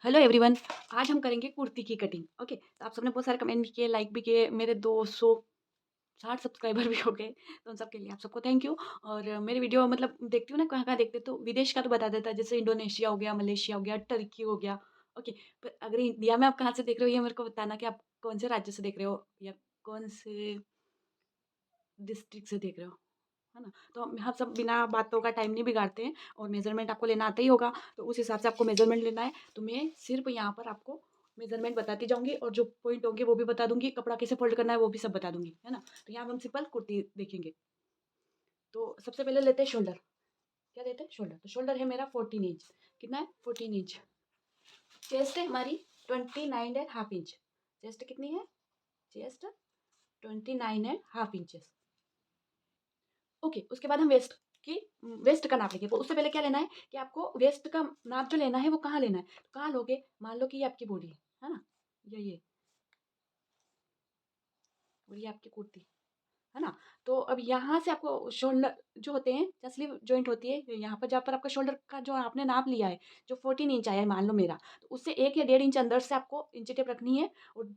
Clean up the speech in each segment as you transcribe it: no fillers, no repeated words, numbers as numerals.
Hello everyone. आज हम करेंगे कुर्ती की कटिंग। ओके, तो आप सबने बहुत सारे कमेंट भी किए, लाइक भी किए, मेरे 260 सब्सक्राइबर भी हो गए, तो उन सब के लिए आप सबको थैंक यू। और मेरी वीडियो मतलब देखती हूँ ना, कहाँ कहाँ देखते हो, तो विदेश का तो बता देता है, जैसे इंडोनेशिया हो गया, मलेशिया हो गया, टर्की हो गया। ओके, पर अगर इंडिया में आप कहाँ से देख रहे हो, ये मेरे को बताना कि आप कौन से राज्य से देख रहे हो या कौन से डिस्ट्रिक्ट से देख रहे हो, है ना। तो हम सब बिना बातों का टाइम नहीं बिगाड़ते हैं, और मेजरमेंट आपको लेना आता ही होगा, तो उस हिसाब से आपको मेजरमेंट लेना है। तो मैं सिर्फ यहाँ पर आपको मेजरमेंट बताती जाऊंगी, और जो पॉइंट होंगे वो भी बता दूंगी, कपड़ा कैसे फोल्ड करना है वो भी सब बता दूंगी, है ना। तो यहाँ हम सिंपल कुर्ती देखेंगे। तो सबसे पहले लेते हैं शोल्डर। क्या लेते हैं? शोल्डर। तो शोल्डर है मेरा 14 इंच। कितना है? 14 इंच। चेस्ट है हमारी 29.5 इंच। चेस्ट कितनी है? Chest 29.5 inches. ओके, उसके बाद हम वेस्ट की वेस्ट का नाप लेंगे। तो उससे पहले क्या लेना है कि आपको वेस्ट का नाप जो लेना है वो कहाँ लेना है, तो कहाँ लोगे? मान लो कि ये आपकी बॉडी है ना, ये और ये आपकी कुर्ती, है ना। तो अब यहाँ से आपको शोल्डर जो होते हैं, जहाँ स्लीव जॉइंट होती है, यहाँ पर जहाँ पर आपका शोल्डर का जो आपने नाप लिया है, जो 14 इंच आया है मान लो मेरा, तो उससे 1 या 1.5 इंच अंदर से आपको इंची टेप रखनी है। और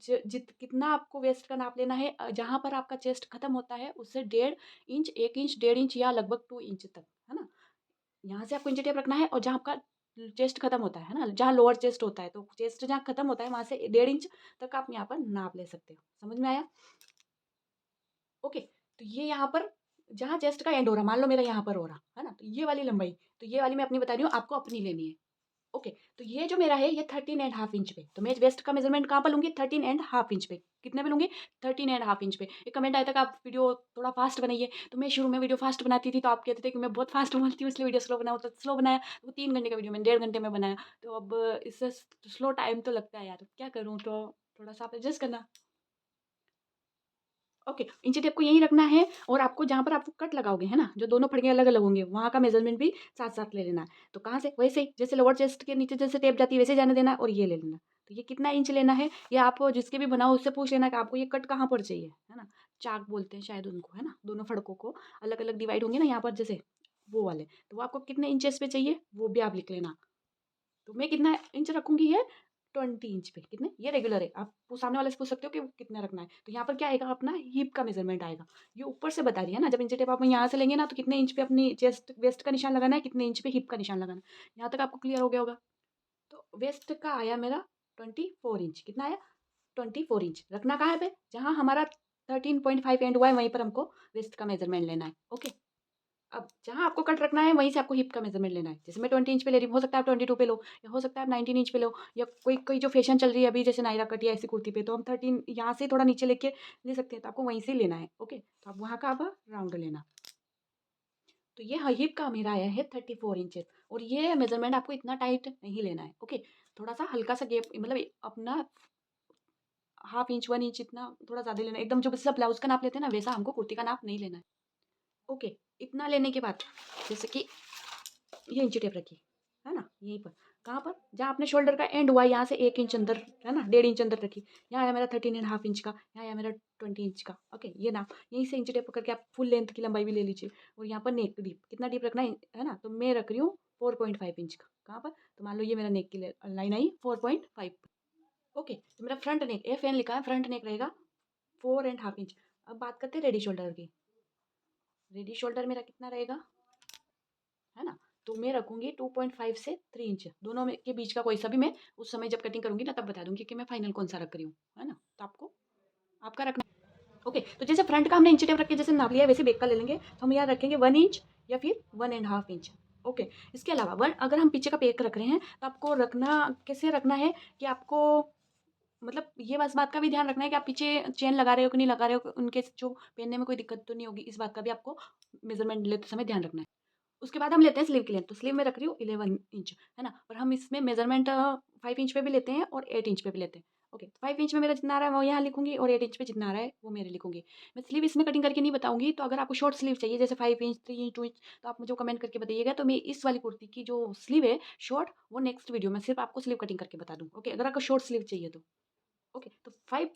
कितना आपको वेस्ट का नाप लेना है, जहाँ पर आपका चेस्ट खत्म होता है उससे 1.5 इंच, 1 इंच, 1.5 इंच या लगभग 2 इंच तक, है ना। यहाँ से आपको इंची टेप रखना है, और जहाँ आपका चेस्ट खत्म होता है ना, जहाँ लोअर चेस्ट होता है, तो चेस्ट जहाँ खत्म होता है वहां से 1.5 इंच तक आप यहाँ पर नाप ले सकते हो। समझ में आया? ओके, तो ये यहाँ पर जहाँ चेस्ट का एंड हो रहा, मान लो मेरा यहाँ पर हो रहा है ना, तो ये वाली लंबाई, तो ये वाली मैं अपनी बता रही हूँ, आपको अपनी लेनी है। ओके, तो ये जो मेरा है ये 13.5 इंच पे, तो मैं वेस्ट का मेजरमेंट कहाँ पर लूंगी? 13.5 इंच पे। कितने पे लूंगी? 13.5 इंच पे। एक कमेंट आया था कि आप वीडियो थोड़ा फास्ट बनाइए, तो मैं शुरू में वीडियो फास्ट बनाती थी, तो आप कहते थे कि मैं बहुत फास्ट बोलती हूँ इसलिए वीडियो स्लो बनाओ, तो स्लो बनाया। वो 3 घंटे का वीडियो मैंने 1.5 घंटे में बनाया। तो अब इससे स्लो टाइम तो लगता है यार, क्या करूँ, तो थोड़ा सा आप एडजस्ट करना। ओके, इंची टेप को यहीं रखना है, और आपको जहाँ पर आपको कट लगाओगे, है ना, जो दोनों फड़के अलग अलग होंगे, वहाँ का मेजरमेंट भी साथ साथ ले लेना है। तो कहाँ से? वैसे ही जैसे लोअर चेस्ट के नीचे जैसे टेप जाती है वैसे जाने देना है, और ये ले लेना। तो ये कितना इंच लेना है, ये आप जिसके भी बनाओ उससे पूछ लेना कि आपको ये कट कहाँ पर चाहिए, है ना। चाक बोलते हैं शायद उनको, है ना, दोनों फड़कों को अलग अलग डिवाइड होंगे ना यहाँ पर जैसे, वो वाले, तो वो आपको कितने इंचेस पे चाहिए वो भी आप लिख लेना। तो मैं कितना इंच रखूंगी? ये 20 इंच पे। कितने? ये रेगुलर है, आप सामने वाले से पूछ सकते हो कि कितना रखना है। तो यहाँ पर क्या आएगा? अपना हिप का मेजरमेंट आएगा। ये ऊपर से बता रही है ना, जब इंच टेप आप यहाँ से लेंगे ना, तो कितने इंच पे अपनी चेस्ट वेस्ट का निशान लगाना है, कितने इंच पे हिप का निशान लगाना है। यहाँ तक आपको क्लियर हो गया होगा। तो वेस्ट का आया मेरा 24 इंच। कितना आया? 24 इंच। रखना कहाँ है पे? जहाँ हमारा 13.5 एंड हुआ है वहीं पर हमको वेस्ट का मेजरमेंट लेना है। ओके, अब जहाँ आपको कट रखना है वहीं से आपको हिप का मेजरमेंट लेना है। जैसे मैं 20 इंच पे ले रही हूँ, हो सकता है आप 22 पे लो, या हो सकता है आप 19 इंच पे लो, या कोई कोई जो फैशन चल रही है अभी जैसे नायरा कट या ऐसी कुर्ती पे, तो हम 13 यहाँ से थोड़ा नीचे लेके ले सकते हैं, तो आपको वहीं से लेना है। ओके, तो आप वहाँ का अब राउंड लेना। तो ये हिप का मेरा आया है 34 इंचेस, और ये मेजरमेंट आपको इतना टाइट नहीं लेना है। ओके, थोड़ा सा हल्का सा गैप, मतलब अपना हाफ इंच 1 इंच इतना थोड़ा ज़्यादा लेना है, एकदम जो जैसा ब्लाउज का नाप लेते हैं ना वैसा हमको कुर्ती का नाप नहीं लेना है। ओके, इतना लेने के बाद जैसे कि ये इंची टेप रखी, है ना, यहीं पर। कहाँ पर? जहाँ अपने शोल्डर का एंड हुआ है यहाँ से 1 इंच अंदर, है ना, 1.5 इंच अंदर रखी। यहाँ आया मेरा 13.5 इंच का, यहाँ आया मेरा 20 इंच का। ओके, ये नाप यहीं से इंची टेप पकड़ के आप फुल लेंथ की लंबाई भी ले लीजिए। और यहाँ पर नेक डीप कितना डीप रखना है ना, तो मैं रख रही हूँ 4.5 इंच का। कहाँ पर? तो मान लो ये मेरा नेक की लाइन आई 4.5। ओके, तो मेरा फ्रंट नेक, ए फैन लिखा है, फ्रंट नेक रहेगा 4.5 इंच। अब बात करते हैं रेडी शोल्डर की। रेडी शोल्डर मेरा कितना रहेगा, है ना, तो मैं रखूंगी 2.5 से 3 इंच, दोनों में के बीच का कोई सा भी। मैं उस समय जब कटिंग करूंगी ना तब बता दूंगी कि मैं फाइनल कौन सा रख रही हूँ, है ना। तो आपको आपका रखना। ओके, तो जैसे फ्रंट का हमने इंची टेप रख के जैसे नाप लिया है, वैसे बैक का ले लेंगे, तो हम यहाँ रखेंगे 1 इंच या फिर 1.5 इंच। ओके, इसके अलावा वन अगर हम पीछे का पेक रख रहे हैं, तो आपको रखना कैसे रखना है कि आपको मतलब ये बस बात का भी ध्यान रखना है कि आप पीछे चेन लगा रहे हो कि नहीं लगा रहे हो, उनके जो पहनने में कोई दिक्कत तो नहीं होगी, इस बात का भी आपको मेजरमेंट लेते समय ध्यान रखना है। उसके बाद हम लेते हैं स्लीव की लेंथ, तो स्लीव में रख रही हूँ 11 इंच, है ना, पर हम इसमें मेजरमेंट 5 इंच पे भी लेते हैं और 8 इंच पे भी लेते हैं। ओके, 5 इंच में मेरा जितना आ रहा है वो यहाँ लिखूंगी, और 8 इंच पे जितना आ रहा है वो मेरे लिखूंगी। मैं स्लीव इसमें कटिंग करके नहीं बताऊंगी, तो अगर आपको शॉर्ट स्लीव चाहिए जैसे 5 इंच, 3 इंच, 2 इंच, तो आप मुझे कमेंट करके बताइएगा, तो मैं इस वाली कुर्ती की जो स्लीव है शॉर्ट, वो नेक्स्ट वीडियो में सिर्फ आपको स्लीव कटिंग करके बता दूँ। ओके, अगर आपको शॉर्ट स्लीव चाहिए तो। ओके, तो 5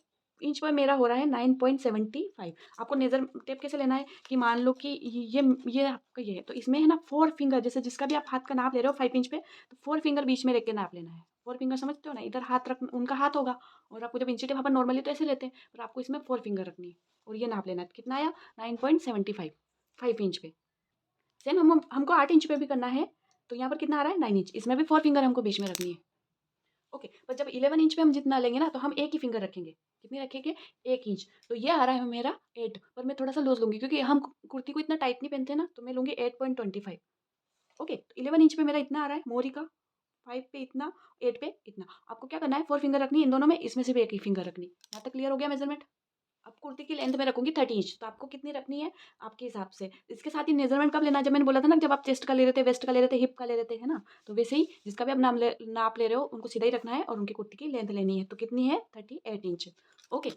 इंच पर मेरा हो रहा है 9.75। आपको नेजर टेप कैसे लेना है कि मान लो कि ये आपका ये है, तो इसमें है ना 4 फिंगर, जैसे जिसका भी आप हाथ का नाप ले रहे हो 5 इंच पे, तो 4 फिंगर बीच में रख के नाप लेना है। फोर फिंगर समझते हो ना, इधर हाथ रख, उनका हाथ होगा और आपको जब इंची टेप अपन नॉर्मली तो ऐसे लेते हैं, पर आपको इसमें फोर फिंगर रखनी है और ये नाप लेना है कितना आया 9.75 5 इंच पे। सेम हमको 8 इंच पे भी करना है, तो यहाँ पर कितना आ रहा है 9 इंच, इसमें भी फोर फिंगर हमको बीच में रखनी है। ओके, पर जब 11 इंच पे हम जितना लेंगे ना तो हम एक ही फिंगर रखेंगे, कितनी रखेंगे 1 इंच, तो ये आ रहा है मेरा 8, पर मैं थोड़ा सा लूज लूंगी क्योंकि हम कुर्ती को इतना टाइट नहीं पहनते ना, तो मैं लूंगी 8.25। ओके, तो 11 इंच पे मेरा इतना आ रहा है मोरी का, 5 पे इतना, 8 पे इतना। आपको क्या करना है, फोर फिंगर रखनी है इन दोनों में, इसमें सिर्फ एक ही फिंगर रखनी। यहाँ तक क्लियर हो गया मेजरमेंट। अब कुर्ती की लेंथ में रखूंगी 30 इंच, तो आपको कितनी रखनी है आपके हिसाब से। इसके साथ ही मेजरमेंट कब लेना है, जब मैंने बोला था ना, जब आप चेस्ट का ले रहे थे, वेस्ट का ले रहे थे, हिप का ले रहे थे, है ना, तो वैसे ही जिसका भी आप नाप ले रहे हो उनको सीधा ही रखना है और उनकी कुर्ती की लेंथ लेनी है, तो कितनी है 38 इंच। ओके।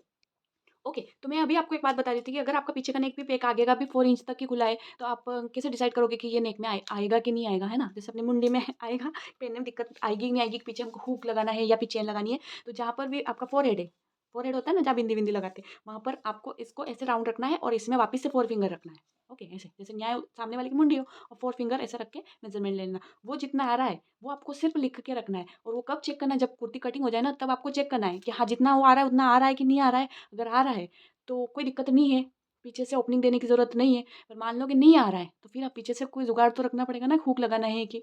ओके, तो मैं अभी आपको एक बात बता रही थी कि अगर आपका पीछे का नेक भी पेक आगे का भी 4 इंच तक ही खुला है, तो आप कैसे डिसाइड करोगे कि ये नेक में आएगा कि नहीं आएगा, है ना। जैसे अपनी मुंडी में आएगा, पहनने में दिक्कत आएगी कि नहीं आएगी, कि पीछे हमको हुक लगाना है या फिर चेन लगानी है, तो जहाँ पर भी आपका फोरहेड है, फोरहेड होता है ना जहाँ बिंदी बिंदी लगाते हैं, वहाँ पर आपको इसको ऐसे राउंड रखना है और इसमें वापस से फोर फिंगर रखना है। ओके, ऐसे जैसे न्याय सामने वाले की मुंडी हो और फोर फिंगर ऐसे रख के मेजरमेंट लेना। वो जितना आ रहा है वो आपको सिर्फ लिख के रखना है, और वो कब चेक करना है, जब कुर्ती कटिंग हो जाए ना, तब आपको चेक करना है कि हाँ जितना वो आ रहा है उतना आ रहा है कि नहीं आ रहा है। अगर आ रहा है तो कोई दिक्कत नहीं है, पीछे से ओपनिंग देने की ज़रूरत नहीं है। पर मान लो कि नहीं आ रहा है, तो फिर आप पीछे से कोई जुगाड़ तो रखना पड़ेगा ना, हुक लगाना है कि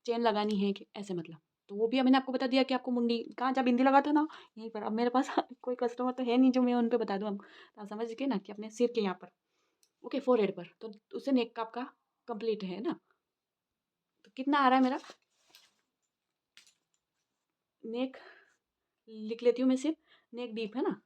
चेन लगानी है कि ऐसे मतलब। तो वो भी मैंने आपको बता दिया कि आपको मुंडी कहाँ जहाँ बिंदी लगा था ना, यहीं पर। अब मेरे पास कोई कस्टमर तो है नहीं जो मैं उन पे बता दूँ आपको, तो आप समझ गए ना कि अपने सिर के यहाँ पर। ओके, फोरहेड पर, तो उससे नेक का आपका कंप्लीट है ना। तो कितना आ रहा है मेरा नेक, लिख लेती हूँ मैं सिर्फ, नेक डीप है ना,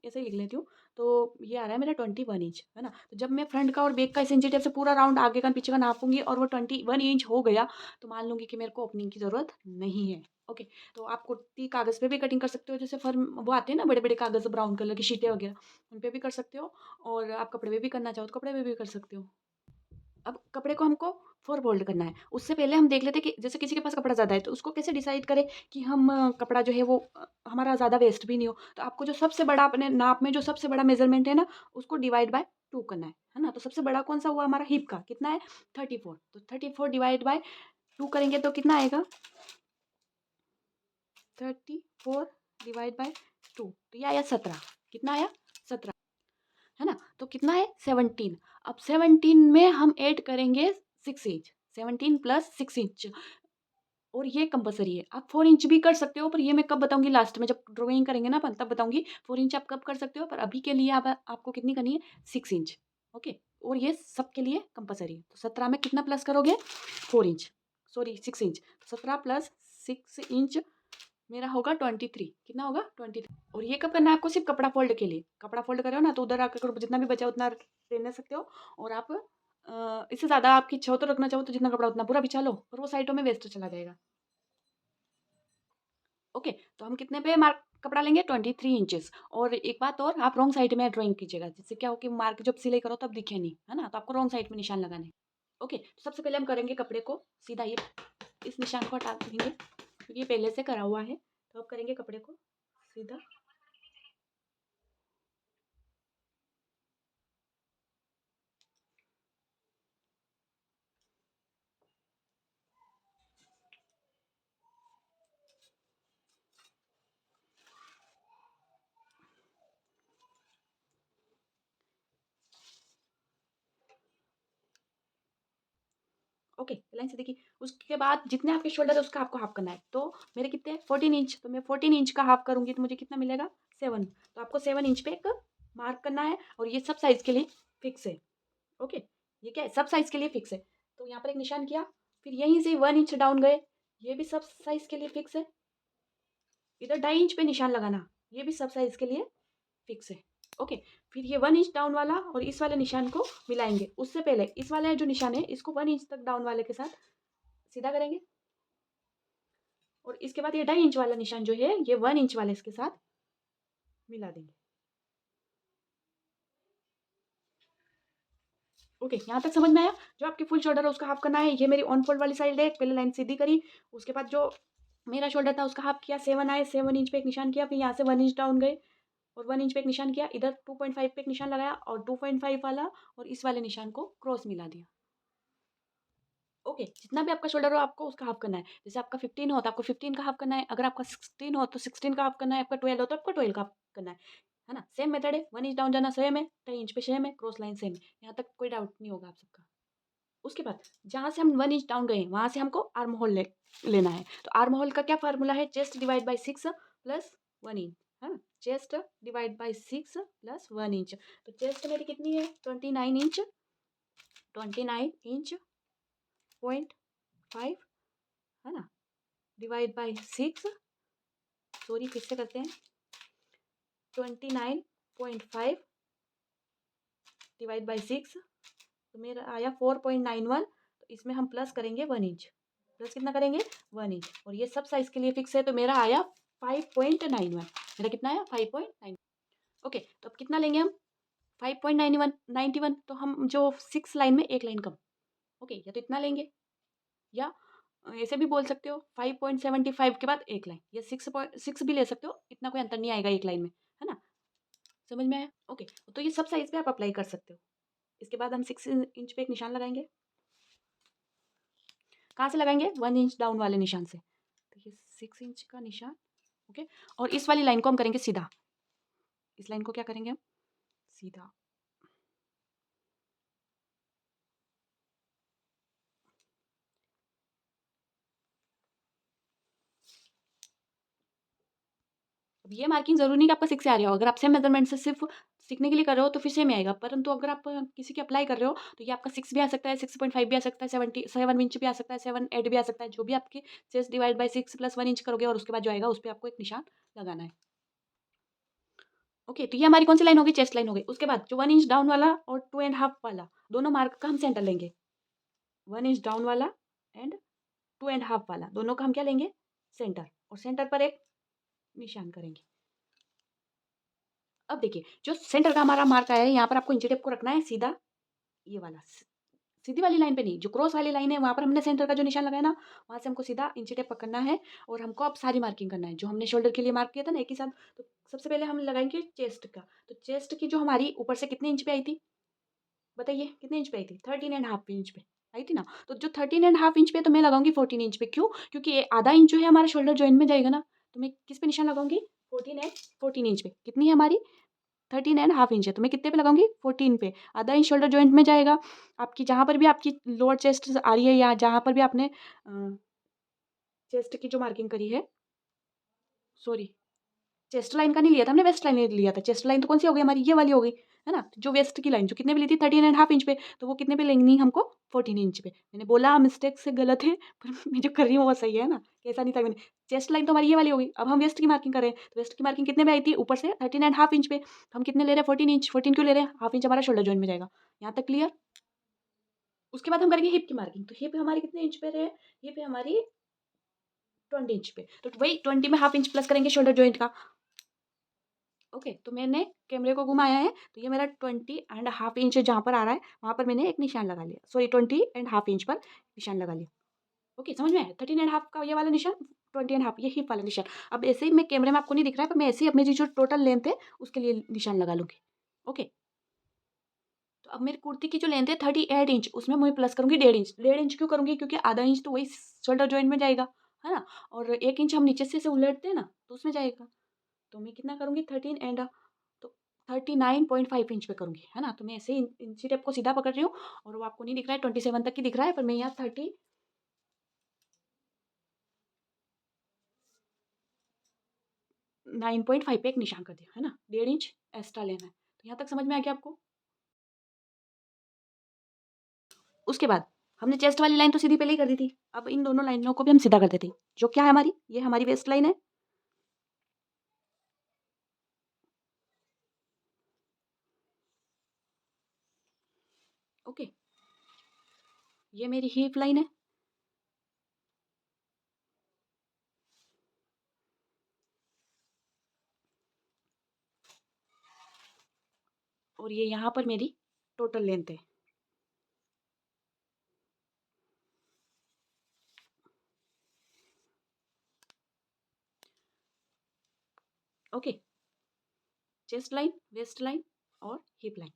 ऐसे ही लिख लेती हूँ। तो ये आ रहा है मेरा 21 इंच, है ना। तो जब मैं फ्रंट का और बैक का इस इंची टेप से पूरा राउंड आगे का पीछे का नापूंगी और वो 21 इंच हो गया, तो मान लूंगी कि मेरे को ओपनिंग की ज़रूरत नहीं है। ओके, तो आप कुर्ती कागज़ पे भी कटिंग कर सकते हो, जैसे फर्म वो आते हैं ना बड़े बड़े कागज़ ब्राउन कलर की शीटें वगैरह, उन पे भी कर सकते हो। और आप कपड़े पे भी करना चाहो तो कपड़े पे भी कर सकते हो। अब कपड़े को हमको फोर फोल्ड करना है, उससे पहले हम देख लेते हैं कि जैसे किसी के पास कपड़ा ज़्यादा है तो उसको कैसे डिसाइड करें कि हम कपड़ा जो है वो हमारा ज़्यादा वेस्ट भी नहीं हो। तो आपको जो सबसे बड़ा अपने नाप में जो सबसे बड़ा मेजरमेंट है ना, उसको डिवाइड बाय 2 करना है ना। तो सबसे बड़ा कौन सा हुआ हमारा, हिप का, कितना है 34, तो 34 डिवाइड बाय 2 करेंगे तो कितना आएगा 34 डिवाइड बाय 2, तो ये आया 17। कितना आया 17, है ना। तो कितना है 17। अब 17 में हम ऐड करेंगे 6 इंच, 17 प्लस 6 इंच, और ये कंपलसरी है। आप 4 इंच भी कर सकते हो, पर ये मैं कब बताऊंगी लास्ट में, जब ड्राइंग करेंगे ना अपन तब बताऊंगी 4 इंच आप कब कर सकते हो, पर अभी के लिए आपको कितनी करनी है 6 इंच। ओके, और ये सबके लिए कंपलसरी है। तो 17 में कितना प्लस करोगे 4 इंच, सॉरी 6 इंच, तो 17 प्लस 6 इंच मेरा होगा 23। कितना होगा 23। और ये कब करना है आपको, सिर्फ कपड़ा फोल्ड के लिए। कपड़ा फोल्ड करो ना तो उधर आकर जितना भी बचा उतना ले सकते हो, और आप इससे ज़्यादा आपकी इच्छा हो तो रखना चाहो तो जितना कपड़ा उतना पूरा बिछा लो, और वो साइडों में वेस्ट चला जाएगा। ओके, तो हम कितने पे मार्क कपड़ा लेंगे 23 इंचेस। और एक बात और, आप रॉन्ग साइड में ड्राइंग कीजिएगा, जिससे क्या हो कि मार्क जब सिलाई करो तब दिखे नहीं, है ना, तो आपको रॉन्ग साइड में निशान लगाने हैं। ओके, तो सबसे पहले हम करेंगे कपड़े को सीधा, ये इस निशान को हटा देंगे क्योंकि ये पहले से करा हुआ है। तो अब करेंगे कपड़े को सीधा। ओके, लाइन से देखिए। उसके बाद जितने आपके शोल्डर है उसका आपको हाफ करना है, तो मेरे कितने हैं 14 इंच, तो मैं 14 इंच का हाफ करूंगी तो मुझे कितना मिलेगा 7। तो आपको 7 इंच पे एक मार्क करना है, और ये सब साइज के लिए फिक्स है। ओके, ये क्या है सब साइज के लिए फिक्स है। तो यहाँ पर एक निशान किया, फिर यहीं से 1 इंच डाउन गए, ये भी सब साइज के लिए फिक्स है। इधर 2.5 इंच पे निशान लगाना, ये भी सब साइज के लिए फिक्स है। ओके, फिर ये 1 इंच डाउन वाला और इस वाले निशान को मिलाएंगे। उससे पहले इस वाले जो निशान है इसको 1 इंच तक डाउन वाले के साथ सीधा करेंगे, और इसके बाद ये 2.5 इंच वाला निशान जो है ये 1 इंच वाले इसके साथ मिला देंगे। ओके, यहाँ तक समझ में आया। जो आपकी फुल शोल्डर है उसका हाफ करना है। ये मेरी ऑन फोल्ड वाली साइड है, पहले लाइन सीधी करी, उसके बाद जो मेरा शोल्डर था उसका हाफ किया, 7 आए, 7 इंच पे एक निशान किया, फिर यहाँ से 1 इंच डाउन गए और 1 इंच पे एक निशान किया, इधर 2.5 पे एक निशान लगाया और 2.5 वाला और इस वाले निशान को क्रॉस मिला दिया। ओके, जितना भी आपका शोल्डर हो आपको उसका हाफ करना है। जैसे आपका 15 हो तो आपको 15 का हाफ करना है, अगर आपका 16 हो तो 16 का हाफ करना है, आपका 12 हो तो आपको 12 का हाफ करना है ना? सेम मेथड है, 1 इंच डाउन जाना सेम है, 3 इंच पे सेम है, क्रॉस लाइन सेम है। यहाँ तक कोई डाउट नहीं होगा आप सबका। उसके बाद जहाँ से हम 1 इंच डाउन गए वहाँ से हमको आर्म होल लेना है। तो आर्म होल का क्या फ़ॉर्मूला है? Chest divide by 6 plus 1 inch, है ना? Chest divide by 6 plus 1 inch. तो चेस्ट मेरी कितनी है? 29 इंच, 29 इंच पॉइंट 5, है ना? डिवाइड बाय 6, सॉरी फिर से करते हैं, 29.5 डिवाइड बाय 6, तो मेरा आया 4.91। तो इसमें हम प्लस करेंगे 1 इंच। प्लस कितना करेंगे? 1 इंच। और ये सब साइज़ के लिए फिक्स है, तो मेरा आया 5.91। मेरा कितना आया? 5.9। ओके, तो अब कितना लेंगे हम? 5.91 91, तो हम जो 6 लाइन में 1 लाइन कम। ओके, या तो इतना लेंगे, या ऐसे भी बोल सकते हो 5.75 के बाद 1 लाइन, या 6 भी ले सकते हो, इतना कोई अंतर नहीं आएगा 1 लाइन में, है ना? समझ में आया? ओके, तो ये सब साइज़ पे आप अप्लाई कर सकते हो। इसके बाद हम 6 इंच पे एक निशान लगाएँगे। कहाँ से लगाएँगे? 1 इंच डाउन वाले निशान से। तो ये 6 इंच का निशान, ओके, और इस वाली लाइन को हम करेंगे सीधा। इस लाइन को क्या करेंगे हम? सीधा। अब ये मार्किंग ज़रूरी नहीं कि आपका 6 से आ रहा हो। अगर आप सेम मेज़रमेंट से सिर्फ़ सीखने के लिए कर रहे हो तो फिर सेम ही आएगा। परंतु अगर आप किसी के अप्लाई कर रहे हो तो ये आपका 6 भी आ सकता है, 6.5 भी आ सकता है, 7 इंच भी आ सकता है, 7 8 भी आ सकता है। जो भी आपकी chest divide by 6 plus 1 inch करोगे और उसके बाद जो आएगा उस पे आपको एक निशान लगाना है। ओके, तो ये हमारी कौन-सी लाइन होगी? चेस्ट लाइन हो गई। उसके बाद जो 1 इंच डाउन वाला और 2 एंड हाफ वाला, दोनों मार्क का हम सेंटर लेंगे। 1 इंच डाउन वाला एंड 2 एंड हाफ वाला, दोनों का हम क्या लेंगे? सेंटर, और सेंटर पर एक निशान करेंगे। अब देखिए, जो सेंटर का हमारा मार्क आया है, यहाँ पर आपको इंची टेप को रखना है सीधा, ये वाला सीधी वाली लाइन पे नहीं, जो क्रॉस वाली लाइन है वहाँ पर हमने सेंटर का जो निशान लगाया ना, वहाँ से हमको सीधा इंची टेप पकड़ना है और हमको अब सारी मार्किंग करना है। जो हमने शोल्डर के लिए मार्क किया था ना एक ही साथ, तो सबसे पहले हम लगाएँगे चेस्ट का। तो चेस्ट की जो हमारी ऊपर से कितने इंच पे आई थी? बताइए कितने इंच पे आई थी? 13 एंड हाफ इंच पे आई थी ना? तो जो 13 एंड हाफ इंच पे तो मैं लगाऊँगी 14 इंच पे, क्यों? क्योंकि ये आधा इंच जो है हमारा शोल्डर जॉइंट में जाएगा ना, तो मैं किस पे निशान लगाऊँगी? 14 इंच पे। कितनी है हमारी? 13 एंड हाफ इंच है, तो मैं कितने पे लगाऊँगी? 14 पे। आधा इंच शोल्डर जॉइंट में जाएगा। आपकी जहाँ पर भी आपकी लोअर चेस्ट आ रही है या जहाँ पर भी आपने चेस्ट की जो मार्किंग करी है, सॉरी, चेस्ट लाइन का नहीं लिया था हमने, वेस्ट लाइन लिया था। चेस्ट लाइन तो कौन-सी हो गई हमारी? ये वाली हो गई, है ना? जो वेस्ट की लाइन जो कितने पे ली थी? 13 एंड हाफ इंच पे, तो वो कितने पे लेनी हमको? 14 इंच पे। मैंने बोला मिस्टेक से गलत है, पर मैं जो कर रही हूँ वो सही है ना? कैसा नहीं था मैंने। चेस्ट लाइन तो हमारी ये वाली हो गई। अब हम वेस्ट की मार्किंग कर रहे हैं, तो वेस्ट की मार्किंग कितने पे आई थी? ऊपर से 13 एंड हाफ इंच पे। तो हम कितने ले रहे हैं? 14 इंच। 14 क्यों ले रहे हैं? हाफ इंच हमारा शोल्डर जॉइंट में जाएगा। यहाँ तक क्लियर? उसके बाद हम करेंगे हिप की मार्किंग। तो हिप हमारी कितने इंच पे रहे? हिप है हमारी 20 इंच पे। तो वही 20 में हाफ इंच प्लस करेंगे शोल्डर जॉइंट का। ओके, तो मैंने कैमरे को घुमाया है, तो ये मेरा 20 एंड हाफ इंच जहाँ पर आ रहा है, वहाँ पर मैंने एक निशान लगा लिया। सॉरी, 20 एंड हाफ इंच पर निशान लगा लिया। ओके, समझ में आया? 13 एंड हाफ का ये वाला निशान, 20 एंड हाफ ये हिप वाला निशान। अब ऐसे ही मैं कैमरे में आपको नहीं दिख रहा है, पर मैं ऐसे ही अब मेरी जो टोटल लेंथ है, उसके लिए निशान लगा लूँगी। ओके, तो अब मेरी कुर्ती की जो लेंथ है 38 इंच, उसमें मैं प्लस करूँगी 1.5 इंच। 1.5 इंच क्यों करूँगी? क्योंकि आधा इंच तो वही शोल्डर जॉइंट में जाएगा, है ना? और 1 इंच हम नीचे से ऐसे उलटते हैं ना, तो उसमें जाएगा। तो मैं कितना करूँगी? 13 एंड तो 39.5 इंच पे करूँगी, है ना? तो मैं ऐसे ही इंची टेप को सीधा पकड़ रही हूँ और वो आपको नहीं दिख रहा है, 27 तक ही दिख रहा है, पर मैं यहाँ 39.5 पे एक निशान कर दिया, है ना? 1.5 इंच एक्स्ट्रा लेना है। तो यहाँ तक समझ में आ गया आपको? उसके बाद हमने चेस्ट वाली लाइन तो सीधी पहले ही कर दी थी। अब इन दोनों लाइनों को भी हम सीधा कर देते हैं। जो क्या है हमारी? ये हमारी वेस्ट लाइन है। ओके, ये मेरी हिप लाइन है। और ये यहाँ पर मेरी टोटल लेंथ है। Okay, chest line, waist line और हिप लाइन।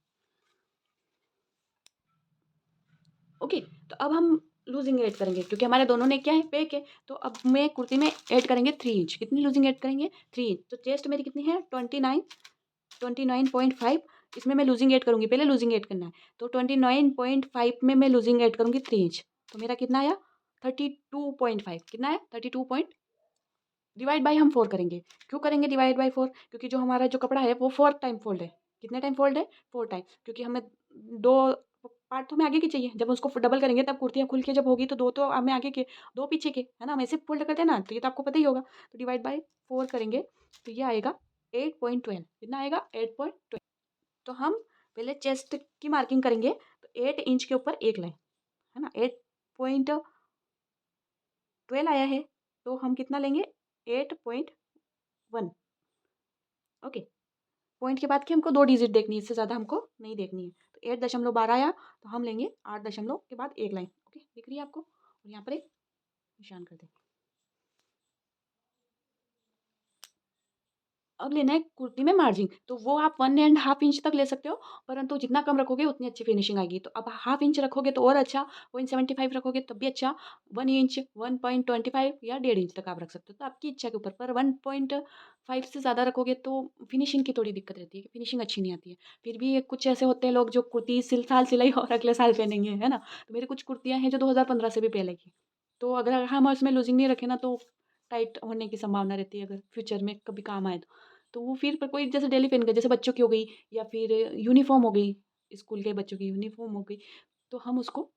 ओके, तो अब हम लूजिंग ऐड करेंगे क्योंकि हमारे दोनों ने क्या है, पेक है। तो अब मैं कुर्ती में ऐड करेंगे 3 इंच। कितनी लूजिंग ऐड करेंगे? 3 इंच। तो चेस्ट मेरी कितनी है? 29.5। इसमें मैं लूजिंग ऐड करूँगी, पहले लूजिंग ऐड करना है। तो 29.5 में मैं लूजिंग ऐड करूँगी 3 इंच। तो मेरा कितना आया? 32.5। कितना है? 32 पॉइंट डिवाइड बाय हम 4 करेंगे। क्यों करेंगे डिवाइड बाय 4? क्योंकि जो हमारा जो कपड़ा है वो 4 टाइम फोल्ड है। कितने टाइम फोल्ड है? 4 टाइम। क्योंकि हमें 2 पार्ट तो हमें आगे की चाहिए। जब उसको डबल करेंगे तब कुर्तियाँ खुल के जब होगी तो 2 तो हमें आगे के, 2 पीछे के, है ना? हम ऐसे फोल्ड करते हैं ना, तो ये तो आपको पता ही होगा। तो डिवाइड बाय 4 करेंगे तो ये आएगा 8.12। कितना आएगा? 8.12। तो हम पहले चेस्ट की मार्किंग करेंगे तो 8 इंच के ऊपर एक लाइन, है ना? 8.12 आया है तो हम कितना लेंगे? 8.1। ओके। पॉइंट के बाद की हमको 2 डिजिट देखनी है, इससे ज़्यादा हमको नहीं देखनी है। तो 8.12 आया तो हम लेंगे 8 दशमलव के बाद एक लाइन। ओके, दिख रही है आपको? और यहाँ पर एक निशान कर दें। अब लेना है कुर्ती में मार्जिन, तो वो आप 1.5 इंच तक ले सकते हो, परंतु जितना कम रखोगे उतनी अच्छी फिनिशिंग आएगी। तो अब हाफ इंच रखोगे तो और अच्छा, 0.75 रखोगे तब भी अच्छा, 1 इंच, 1.25 या 1.5 इंच तक आप रख सकते हो। तो आपकी इच्छा के ऊपर, पर 1.5 से ज़्यादा रखोगे तो फिनिशिंग की थोड़ी दिक्कत रहती है, फिनिशिंग अच्छी नहीं आती है। फिर भी कुछ ऐसे होते हैं लोग जो कुर्ती साल सिलाई और अगले साल पहनेंगे, है ना? तो मेरी कुछ कुर्तियाँ हैं जो 2015 से भी पहले की। तो अगर हम उसमें लूजिंग नहीं रखें ना तो टाइट होने की संभावना रहती है, अगर फ्यूचर में कभी काम आए तो। तो वो फिर पर कोई जैसे डेली पहन के, जैसे बच्चों की हो गई या फिर यूनिफ़ॉर्म हो गई, स्कूल के बच्चों की यूनिफ़ॉर्म हो गई, तो हम उसको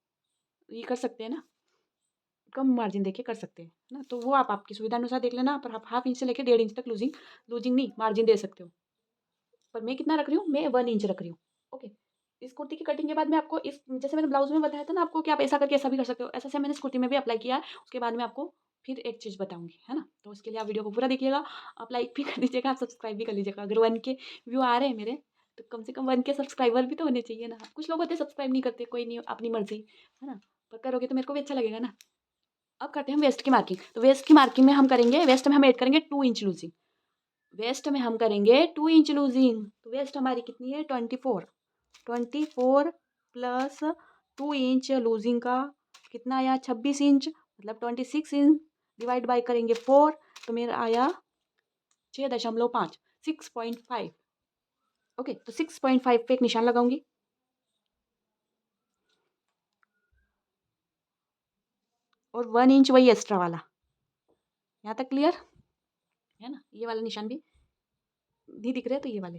ये कर सकते हैं ना, कम मार्जिन देके कर सकते हैं, है ना? तो वो आप आपकी सुविधा अनुसार देख लेना, पर आप हाफ इंच से लेके 1.5 इंच तक लूजिंग लूजिंग नहीं, मार्जिन दे सकते हो। पर मैं कितना रख रही हूँ? मैं 1 इंच रख रही हूँ। ओके। इस कुर्ती की कटिंग के बाद में आपको इस, जैसे मैंने ब्लाउज़ में बताया था ना आपको कि आप ऐसा करके ऐसा भी कर सकते हो, ऐसा-ऐसा मैंने इस कुर्ती में भी अप्लाई किया है। उसके बाद में आपको फिर एक चीज़ बताऊँगी, है ना? तो उसके लिए आप वीडियो को पूरा देखिएगा। आप लाइक भी कर दीजिएगा, आप सब्सक्राइब भी कर लीजिएगा। अगर 1 के व्यू आ रहे हैं मेरे, तो कम से कम 1 के सब्सक्राइबर भी तो होने चाहिए ना। कुछ लोग होते हैं सब्सक्राइब नहीं करते, कोई नहीं, अपनी मर्ज़ी, है ना? पर करोगे तो मेरे को भी अच्छा लगेगा ना। अब करते हैं हम वेस्ट की मार्किंग। तो वेस्ट की मार्किंग में हम करेंगे, वेस्ट में हम ऐड करेंगे 2 इंच लूज़िंग। वेस्ट में हम करेंगे 2 इंच लूज़िंग। तो वेस्ट हमारी कितनी है? 24। 24 प्लस 2 इंच लूज़िंग का कितना आया? 26 इंच, मतलब 26 इंच डिवाइड बाय करेंगे 4, तो मेरा आया 6.5, 6.5। ओके, तो 6.5 पे एक निशान लगाऊंगी और 1 इंच वही एक्स्ट्रा वाला। यहाँ तक क्लियर है ना? ये वाला निशान भी नहीं दिख रहे तो ये वाले।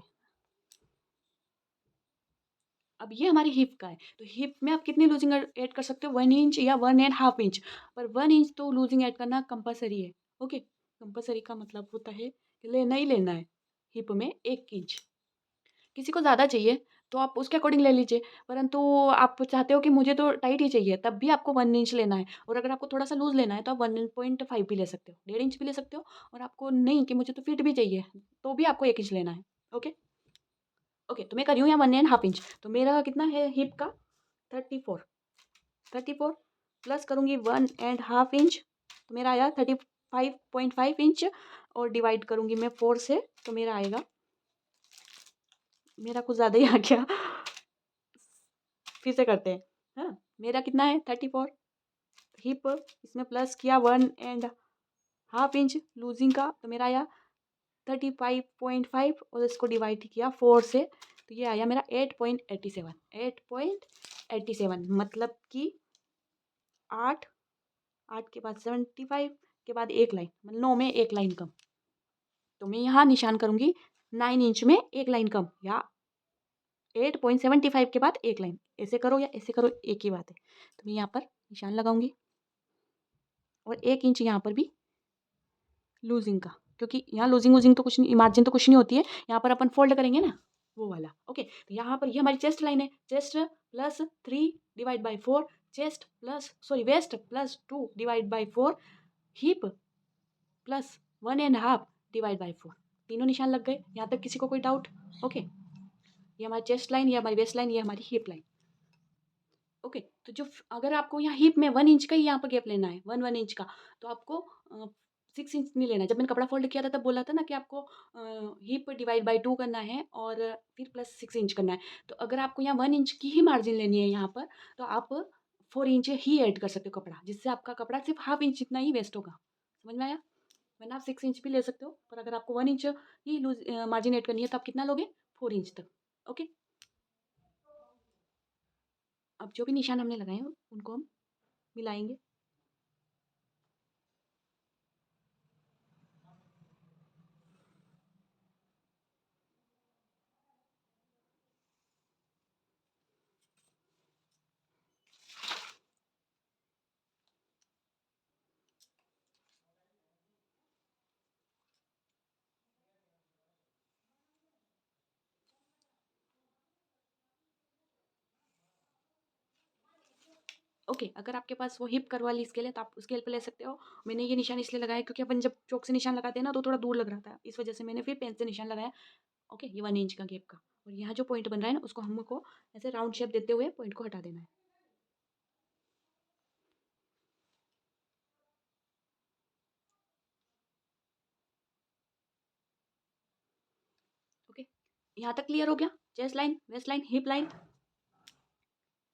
अब ये हमारी हिप का है, तो हिप में आप कितनी लूजिंग ऐड कर सकते हो? 1 इंच या 1.5 इंच। पर 1 इंच तो लूजिंग ऐड करना कंपलसरी है। ओके, कंपलसरी का मतलब होता है कि लेना ही लेना है। हिप में 1 इंच, किसी को ज़्यादा चाहिए तो आप उसके अकॉर्डिंग ले लीजिए, परंतु आप चाहते हो कि मुझे तो टाइट ही चाहिए, तब भी आपको 1 इंच लेना है। और अगर आपको थोड़ा-सा लूज़ लेना है तो आप 1.5 भी ले सकते हो, 1.5 इंच भी ले सकते हो। और आपको नहीं कि मुझे तो फिट भी चाहिए, तो भी आपको 1 इंच लेना है। ओके? ओके, तो मैं कर रही हूँ यहाँ 1.5 इंच। तो मेरा कितना है हिप का? 34। 34 प्लस करूँगी 1.5 इंच, तो मेरा आया 35.5 इंच, और डिवाइड करूँगी मैं 4 से, तो मेरा आएगा, मेरा कुछ ज़्यादा ही आ गया। फिर से करते हैं, हाँ? मेरा कितना है? 34 हिप, इसमें प्लस किया 1.5 इंच लूजिंग का, तो मेरा आया 35.5, और इसको डिवाइड किया 4 से, तो ये आया मेरा 8.87। 8.87 मतलब कि 8, 8 के बाद 75 के बाद एक लाइन, मतलब 9 में एक लाइन कम। तो मैं यहाँ निशान करूँगी 9 इंच में एक लाइन कम, या 8.75 के बाद एक लाइन। ऐसे करो या ऐसे करो, एक ही बात है। तो मैं यहाँ पर निशान लगाऊंगी और 1 इंच यहाँ पर भी लूजिंग का, क्योंकि यहाँ लूजिंग वूजिंग तो कुछ नहीं, मार्जिन तो कुछ नहीं होती है। यहाँ पर अपन फोल्ड करेंगे ना, वो वाला। ओके, तो यहाँ पर ये हमारी चेस्ट लाइन है। Chest plus 3 divide by 4, chest plus, sorry, waist plus 2 divide by 4, hip plus 1.5 divide by 4। तीनों निशान लग गए। यहाँ तक किसी को कोई डाउट? ओके, ये हमारी चेस्ट लाइन, ये हमारी वेस्ट लाइन, ये हमारी हिप लाइन। ओके, तो जो अगर आपको यहाँ हिप में 1 इंच का ही यहाँ पर गैप लेना है, 1 इंच का, तो आपको 6 इंच नहीं लेना है। जब मैंने कपड़ा फोल्ड किया था तब बोला था ना कि आपको हिप डिवाइड बाई 2 करना है और फिर प्लस 6 इंच करना है। तो अगर आपको यहाँ 1 इंच की ही मार्जिन लेनी है यहाँ पर, तो आप 4 इंच ही ऐड कर सकते हो कपड़ा, जिससे आपका कपड़ा सिर्फ हाफ इंच जितना ही वेस्ट होगा। समझ में आया? वरना आप 6 इंच भी ले सकते हो, पर अगर आपको 1 इंच ही लूज मार्जिन ऐड करनी है तो आप कितना लोगे? 4 इंच तक। ओके। अब जो भी निशान हमने लगाए हैं उनको हम मिलाएंगे। ओके, अगर आपके पास वो हिप कर्व वाली स्केल है तो आप उसकी हेल्प ले सकते हो। मैंने ये निशान इसलिए लगाया क्योंकि अपन जब चौक से निशान लगाते हैं ना तो थोड़ा दूर लग रहा था, इस वजह से मैंने फिर पेन से निशान लगाया। ओके, ये 1 इंच का गैप का, और यहाँ जो पॉइंट बन रहा है ना उसको हमको ऐसे राउंड शेप देते हुए पॉइंट को हटा देना है। ओके, यहाँ तक क्लियर हो गया? Chest line, waist line, hip line.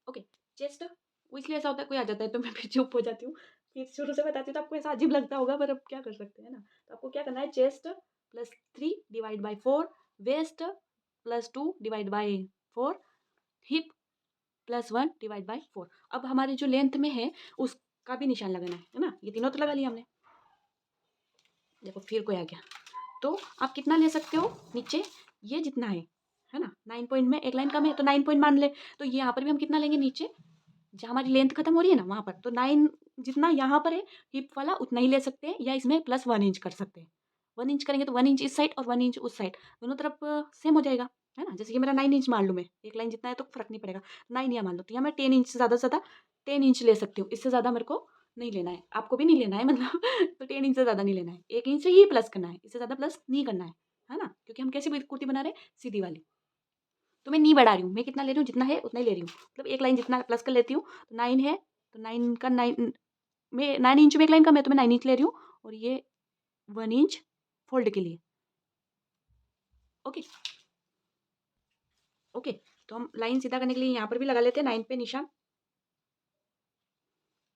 Okay, chest वो इसलिए ऐसा होता है, कोई आ जाता है तो मैं फिर चुप हो जाती हूँ। फिर शुरू से बताती हूँ तो आपको ऐसा अजीब लगता होगा, पर अब क्या कर सकते हैं ना। तो आपको क्या करना है, chest plus 3 divide by 4, waist plus 2 divide by 4, hip plus 1 divide by 4। अब हमारी जो लेंथ में है उसका भी निशान लगाना है ना। ये तीनों तो लगा लिया हमने। देखो फिर कोई आ गया, तो आप कितना ले सकते हो नीचे, ये जितना है ना। 9 पॉइंट में एक लाइन कम है तो 9 पॉइंट मान ले। तो ये यहाँ पर भी हम कितना लेंगे नीचे, जहाँ हमारी लेंथ खत्म हो रही है ना वहाँ पर, तो 9 जितना यहाँ पर है हिप वाला उतना ही ले सकते हैं, या इसमें प्लस 1 इंच कर सकते हैं। 1 इंच करेंगे तो 1 इंच इस साइड और 1 इंच उस साइड, दोनों तरफ सेम हो जाएगा, है ना। जैसे कि मेरा 9 इंच मान लूँ मैं, एक लाइन जितना है तो फर्क नहीं पड़ेगा। 9 या मान लो, तो यहाँ मैं 10 इंच से ज़्यादा 10 इंच ले सकती हूँ, इससे ज़्यादा मेरे को नहीं लेना है, आपको भी नहीं लेना है मतलब तो 10 इंच से ज़्यादा नहीं लेना है, 1 इंच से ही प्लस करना है, इससे ज़्यादा प्लस नहीं करना है ना। क्योंकि हम कैसी कुर्ती बना रहे हैं, सीधी वाली। तो मैं नहीं बढ़ा रही हूँ, मैं कितना ले रही हूँ, जितना है उतना ही ले रही हूँ, मतलब एक लाइन जितना प्लस कर लेती हूँ। तो 9 है तो 9 का 9 में 9 इंच में एक लाइन कम है तो मैं 9 इंच ले रही हूँ, और ये 1 इंच फोल्ड के लिए। ओके। ओके, तो हम लाइन सीधा करने के लिए यहाँ पर भी लगा लेते हैं 9 पे निशान,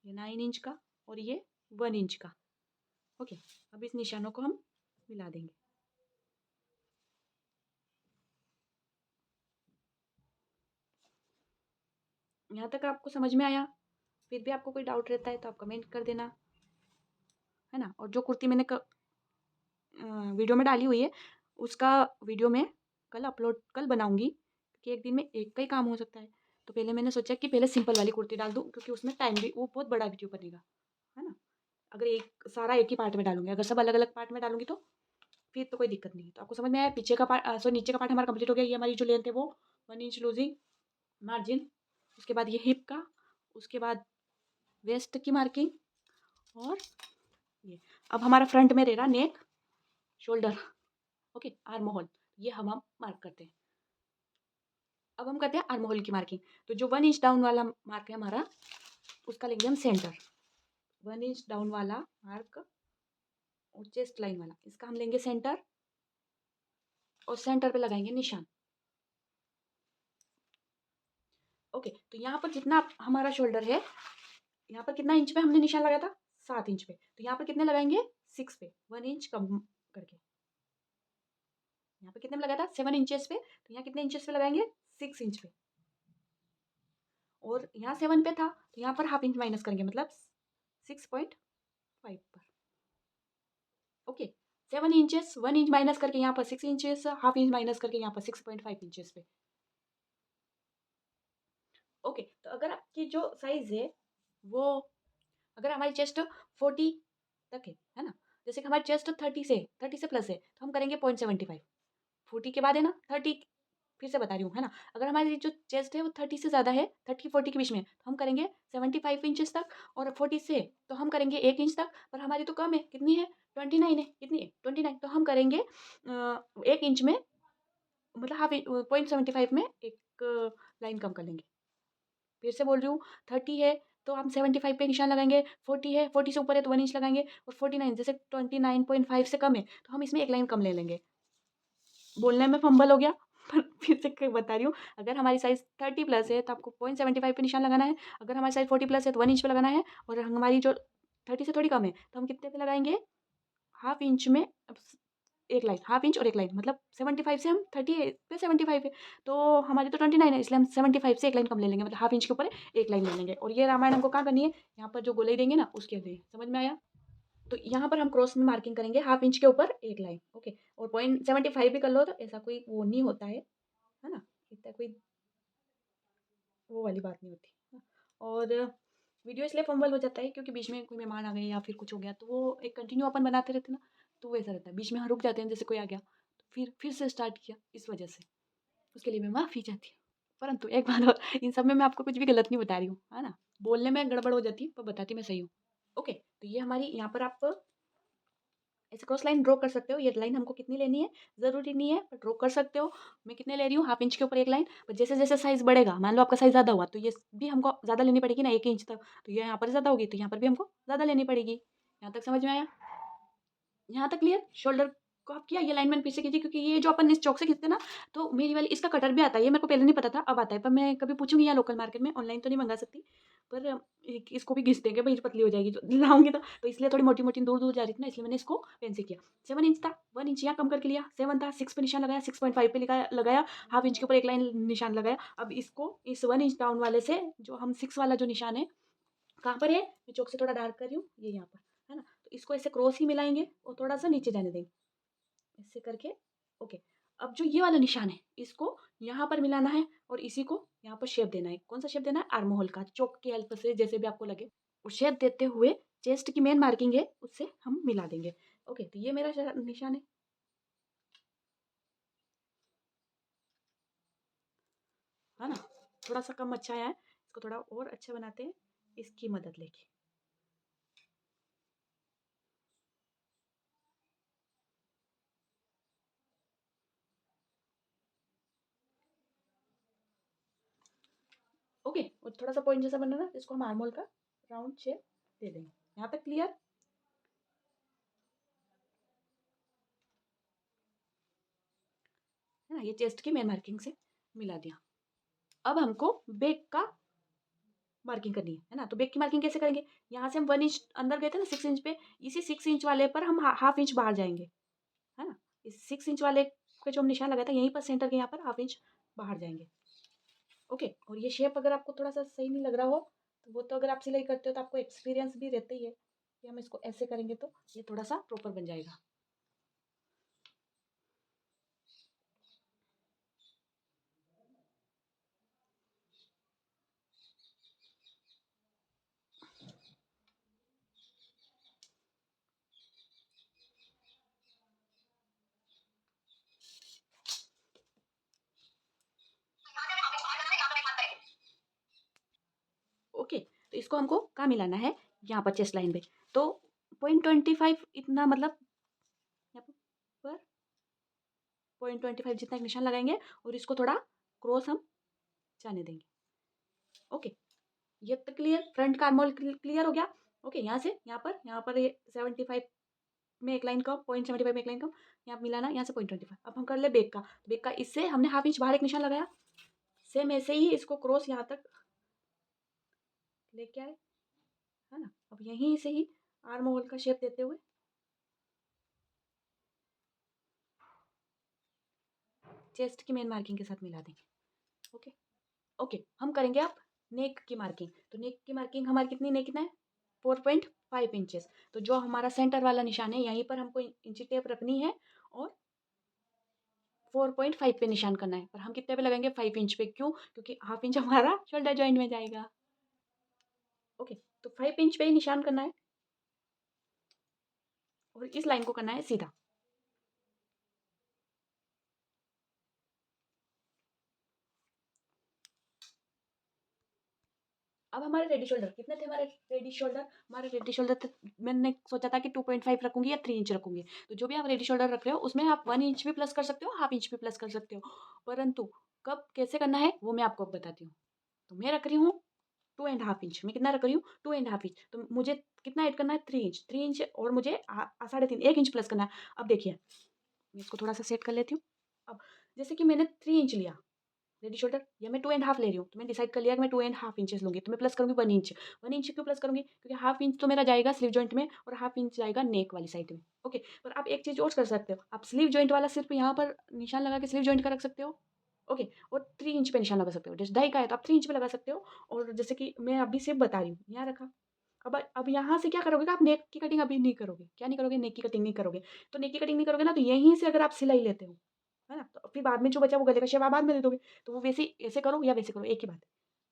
ये 9 इंच का और ये 1 इंच का। ओके, अब इस निशानों को हम मिला देंगे। यहाँ तक आपको समझ में आया? फिर भी आपको कोई डाउट रहता है तो आप कमेंट कर देना, है ना। और जो कुर्ती मैंने वीडियो में डाली हुई है उसका वीडियो मैं कल बनाऊंगी, क्योंकि एक दिन में एक का ही काम हो सकता है। तो पहले मैंने सोचा कि पहले सिंपल वाली कुर्ती डाल दूँ, क्योंकि उसमें टाइम भी, वो बहुत बड़ा वीडियो बनेगा, है ना। अगर एक सारा एक ही पार्ट में डालूंगी, अगर सब अलग अलग पार्ट में डालूंगी तो फिर तो कोई दिक्कत नहीं है। तो आपको समझ में आया? पीछे का पार्ट, सो नीचे का पार्ट हमारा कंप्लीट हो गया। ये हमारी जो लेंथ है वो 1 इंच लूजिंग मार्जिन, उसके बाद ये हिप का, उसके बाद वेस्ट की मार्किंग, और ये अब हमारा फ्रंट में रह रहा नेक, शोल्डर, ओके, आर्म होल, ये हम मार्क करते हैं। अब हम करते हैं आर्म होल की मार्किंग। तो जो 1 इंच डाउन वाला मार्क है हमारा, उसका लेंगे हम सेंटर। 1 इंच डाउन वाला मार्क और चेस्ट लाइन वाला, इसका हम लेंगे सेंटर, और सेंटर पे लगाएंगे निशान। ओके, तो यहाँ पर जितना हमारा शोल्डर है, यहाँ पर कितना इंच पे हमने निशान लगाया था, 7 इंच पे, तो यहाँ पर कितने लगाएंगे, 6 पे, 1 इंच कम करके। यहाँ पे कितने में लगाया था, 7 इंचेस पे, तो यहाँ कितने इंचेस पे लगाएंगे, 6 इंच पे। और यहाँ 7 पे था तो यहाँ पर हाफ इंच माइनस करेंगे, मतलब 6.5 पर। ओके, 7 इंचेस, 1 इंच माइनस करके यहाँ पर 6 इंचेस, हाफ इंच माइनस करके यहाँ पर 6.5 इंचेस पे। ओके, तो अगर आपकी जो साइज है वो, अगर हमारी चेस्ट 40 तक है ना, जैसे कि हमारी चेस्ट 30 से प्लस है तो हम करेंगे 0.75। 40 के बाद है ना 30, फिर से बता रही हूँ, है ना। अगर हमारी जो चेस्ट है वो 30 से ज़्यादा है, 30-40 के बीच में, तो हम करेंगे 75 इंचेस तक, और 40 से तो हम करेंगे 1 इंच तक। पर हमारी तो कम है, कितनी है, 29 है, कितनी है, 29, तो हम करेंगे 1 इंच में, मतलब हाफ 0.75 में एक लाइन कम कर लेंगे। फिर से बोल रही हूँ, 30 है तो हम 75 पे निशान लगाएंगे, 40 है, 40 से ऊपर है तो 1 इंच लगाएंगे, और 49 जैसे 29.5 से कम है तो हम इसमें एक लाइन कम ले लेंगे। बोलने में फंबल हो गया पर फिर से बता रही हूँ, अगर हमारी साइज़ 30 प्लस है तो आपको 0.75 पे निशान लगाना है, अगर हमारी साइज़ 40 प्लस है तो 1 इंच पे लगाना है, और हमारी जो 30 से थोड़ी कम है तो हम कितने पे लगाएँगे, हाफ इंच में एक लाइन, हाफ इंच और एक लाइन, मतलब 75 से हम 30 पे 75 है, तो हमारी तो 29 है, इसलिए हम 75 से एक लाइन कम ले लेंगे, मतलब हाफ इंच के ऊपर एक लाइन ले लेंगे। और ये रामायण हमको कहाँ करनी है, यहाँ पर जो गोलाई देंगे ना उसके लिए, समझ में आया? तो यहाँ पर हम क्रॉस में मार्किंग करेंगे, हाफ इंच के ऊपर एक लाइन, ओके। और 0.75 भी कर लो तो ऐसा कोई वो नहीं होता है ना? इतना कोई वो वाली बात नहीं होती, हाँ। और वीडियो इसलिए फंबल हो जाता है क्योंकि बीच में कोई मेहमान आ गए या फिर कुछ हो गया, तो वो एक कंटिन्यू अपन बनाते रहते हैं ना, तो वैसा रहता है, बीच में हम रुक जाते हैं, जैसे कोई आ गया तो फिर से स्टार्ट किया, इस वजह से उसके लिए मैं माफ़ी चाहती हूँ। परंतु एक बात और, इन सब में मैं आपको कुछ भी गलत नहीं बता रही हूँ, है ना? बोलने में गड़बड़ हो जाती है पर बताती मैं सही हूँ। ओके, तो ये हमारी यहाँ पर आप ऐसे क्रॉस लाइन ड्रॉ कर सकते हो। ये लाइन हमको कितनी लेनी है, ज़रूरी नहीं है, पर ड्रॉ कर सकते हो। मैं कितने ले रही हूँ, हाफ इंच के ऊपर एक लाइन। पर जैसे-जैसे साइज़ बढ़ेगा, मान लो आपका साइज़ ज़्यादा हुआ, तो ये भी हमको ज़्यादा लेनी पड़ेगी ना, 1 इंच तक। तो ये यहाँ पर ज़्यादा होगी, तो यहाँ पर भी हमको ज़्यादा लेनी पड़ेगी। यहाँ तक समझ में आया? यहाँ तक क्लियर? शोल्डर को आप किया, ये लाइन मैंने पीछे खींची क्योंकि ये जो अपन इस चौक से खींचते हैं ना, तो मेरी वाली इसका कटर भी आता है। ये मेरे को पहले नहीं पता था, अब आता है। पर मैं कभी पूछूँगी यहाँ लोकल मार्केट में, ऑनलाइन तो नहीं मंगा सकती। पर एक इसको भी घिस देंगे, भई पतली हो जाएगी जो लाऊँगी तो इसलिए थोड़ी मोटी-मोटी दूर-दूर जा रही थी ना, इसलिए मैंने इसको पेंसिल किया। 7 इंच था, 1 इंच यहाँ कम करके लिया, 7 था, 6 पे निशान लगाया, 6.5 पे लगाया, हाफ इंच के ऊपर एक लाइन निशान लगाया। अब इसको इस 1 इंच डाउन वाले से जो हम 6 वाला जो निशान है, कहाँ पर है? मैं चॉक से थोड़ा डार्क कर रही हूँ, ये यहाँ पर, है ना? तो इसको ऐसे क्रॉस ही मिलाएँगे और थोड़ा-सा नीचे जाने देंगे। ऐसे करके, ओके। अब जो ये वाला निशान है, इसको यहाँ पर मिलाना है और इसी को यहाँ पर शेप देना है। कौन-सा शेप देना है? आर्म होल का, चॉक की हेल्प से जैसे भी आपको लगे। और शेप देते हुए चेस्ट की मेन मार्किंग है, उससे हम मिला देंगे। ओके, तो ये मेरा निशान है ना? थोड़ा-सा कम अच्छा आया है, इसको थोड़ा और अच्छा बनाते हैं, इसकी मदद लेके। ओके, और थोड़ा-सा पॉइंट जैसा बना ना, इसको हम आर्म होल का राउंड शेप दे देंगे। यहाँ तक क्लियर? है ना? ये चेस्ट की मेन मार्किंग से मिला दिया। अब हमको बैक का मार्किंग करनी है ना? तो बैक की मार्किंग कैसे करेंगे? यहाँ से हम 1 इंच अंदर गए थे ना 6 इंच पे, इसी 6 इंच वाले पर हम हाफ इंच बाहर जाएँगे, है ना? इस 6 इंच वाले पे जो हम निशान लगाया था, यहीं पर सेंटर के यहाँ पर हाफ इंच बाहर जाएँगे, ओके? और ये शेप अगर आपको थोड़ा-सा सही नहीं लग रहा हो, तो वो तो अगर आप सिलाई करते हो तो आपको एक्सपीरियंस भी रहता ही है, कि हम इसको ऐसे करेंगे तो ये थोड़ा-सा प्रॉपर बन जाएगा। ओके, तो इसको हमको कहाँ मिलाना है? यहाँ पर चेस्ट लाइन पे। तो 0.25 इतना मतलब यहाँ पर 0.25 जितना एक निशान लगाएँगे और इसको थोड़ा क्रॉस हम जाने देंगे। ओके, ये तो क्लियर, फ्रंट का आर्महोल क्लियर हो गया। ओके, यहाँ पर ये 75 में एक लाइन कम, 0.75 में एक लाइन कम, यहाँ मिलाना, यहाँ से 0.25। अब हम कर ले बैक का। बैक का इससे हमने हाफ इंच बाहर एक निशान लगाया, सेम ऐसे ही इसको क्रॉस यहाँ तक लेके आए, है ना? अब यहीं से ही आर्म होल का शेप देते हुए चेस्ट की मेन मार्किंग के साथ मिला देंगे। ओके, ओके, हम करेंगे अब नेक की मार्किंग। तो नेक की मार्किंग हमारी कितनी, नेक कितना है? 4.5 इंचेस। तो जो हमारा सेंटर वाला निशान है, यहीं पर हमको इंची टेप रखनी है और 4.5 पे निशान करना है। पर हम कितने पे लगाएँगे? 5 इंच पे। क्यों? क्योंकि हाफ इंच हमारा शोल्डर जॉइंट में जाएगा। ओके, तो 5 इंच पे ही निशान करना है और इस लाइन को करना है सीधा। अब हमारे रेडी शोल्डर कितने थे? हमारे रेडी शोल्डर थे, मैंने सोचा था कि 2.5 रखूँगी या 3 इंच रखूँगी। तो जो भी आप रेडी शोल्डर रख रहे हो, उसमें आप 1 इंच भी प्लस कर सकते हो, हाफ इंच भी प्लस कर सकते हो। परंतु कब कैसे करना है, वो मैं आपको अब बताती हूँ। तो मैं रख रही हूँ 2 एंड हाफ इंच। मैं कितना रख रही हूँ? 2 एंड हाफ इंच। तो मुझे कितना ऐड करना है? 3 इंच। 3 इंच और मुझे साढ़े 3, 1 इंच प्लस करना है। अब देखिए, मैं इसको थोड़ा-सा सेट कर लेती हूँ। अब जैसे कि मैंने 3 इंच लिया रेडी शोल्डर, या मैं 2.5 ले रही हूँ, तो मैंने डिसाइड कर लिया कि मैं 2.5 इंचेस लूँगी, तो मैं प्लस करूँगी 1 इंच। 1 इंच क्यों प्लस करूँगी? क्योंकि हाफ इंच तो मेरा जाएगा स्लीव जॉइंट में और हाफ इंच जाएगा नेक वाली साइड में। ओके, पर आप एक चीज़ और कर सकते हो, आप स्लीव जॉइंट वाला सिर्फ़ यहाँ पर निशान लगा के स्लीव जॉइंट का रख सकते हो। ओके, और 3 इंच पे निशान लगा सकते हो। जैसे ढाई का है तो आप 3 इंच पे लगा सकते हो, और जैसे कि मैं अभी सिर्फ़ बता रही हूँ, यहाँ रखा। अब यहाँ से क्या करोगे कि आप नेक की कटिंग अभी नहीं करोगे। क्या नहीं करोगे? नेक की कटिंग नहीं करोगे। तो नेक की कटिंग नहीं करोगे ना, तो यहीं से अगर आप सिलाई लेते हो, है ना? तो फिर बाद में जो बचा वो गले का शेप आप बाद में दे दोगे। तो वो वैसे ही ऐसे करो या वैसे करो, एक ही बात